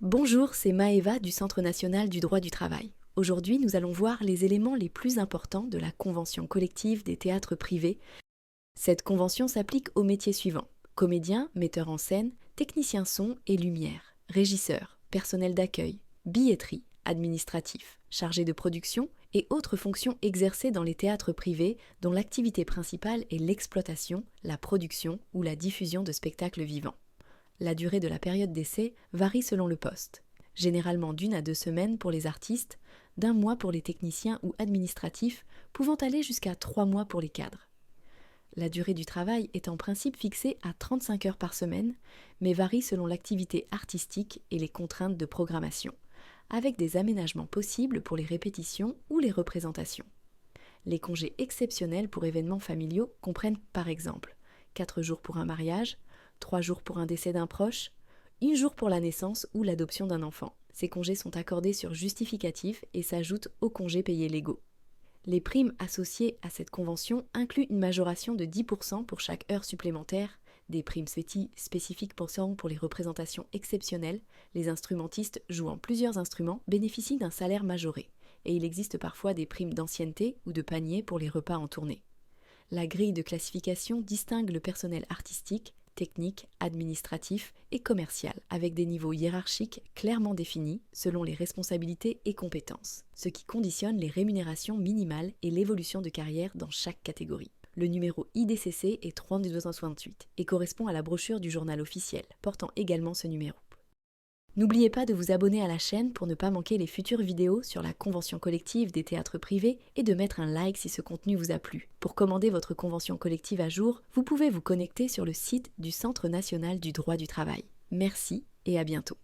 Bonjour, c'est Maëva du Centre national du droit du travail. Aujourd'hui, nous allons voir les éléments les plus importants de la convention collective des théâtres privés. Cette convention s'applique aux métiers suivants: comédiens, metteurs en scène, techniciens son et lumière, régisseurs, personnel d'accueil, billetterie, administratif, chargé de production et autres fonctions exercées dans les théâtres privés dont l'activité principale est l'exploitation, la production ou la diffusion de spectacles vivants. La durée de la période d'essai varie selon le poste, généralement d'1 à 2 semaines pour les artistes, d'1 mois pour les techniciens ou administratifs, pouvant aller jusqu'à 3 mois pour les cadres. La durée du travail est en principe fixée à 35 heures par semaine, mais varie selon l'activité artistique et les contraintes de programmation, avec des aménagements possibles pour les répétitions ou les représentations. Les congés exceptionnels pour événements familiaux comprennent par exemple 4 jours pour un mariage, 3 jours pour un décès d'un proche, 1 jour pour la naissance ou l'adoption d'un enfant. Ces congés sont accordés sur justificatif et s'ajoutent aux congés payés légaux. Les primes associées à cette convention incluent une majoration de 10% pour chaque heure supplémentaire, des primes spécifiques pour les représentations exceptionnelles. Les instrumentistes jouant plusieurs instruments bénéficient d'un salaire majoré, et il existe parfois des primes d'ancienneté ou de panier pour les repas en tournée. La grille de classification distingue le personnel artistique, technique, administratif et commercial, avec des niveaux hiérarchiques clairement définis selon les responsabilités et compétences, ce qui conditionne les rémunérations minimales et l'évolution de carrière dans chaque catégorie. Le numéro IDCC est 3268 et correspond à la brochure du journal officiel, portant également ce numéro. N'oubliez pas de vous abonner à la chaîne pour ne pas manquer les futures vidéos sur la convention collective des théâtres privés et de mettre un like si ce contenu vous a plu. Pour commander votre convention collective à jour, vous pouvez vous connecter sur le site du Centre national du droit du travail. Merci et à bientôt.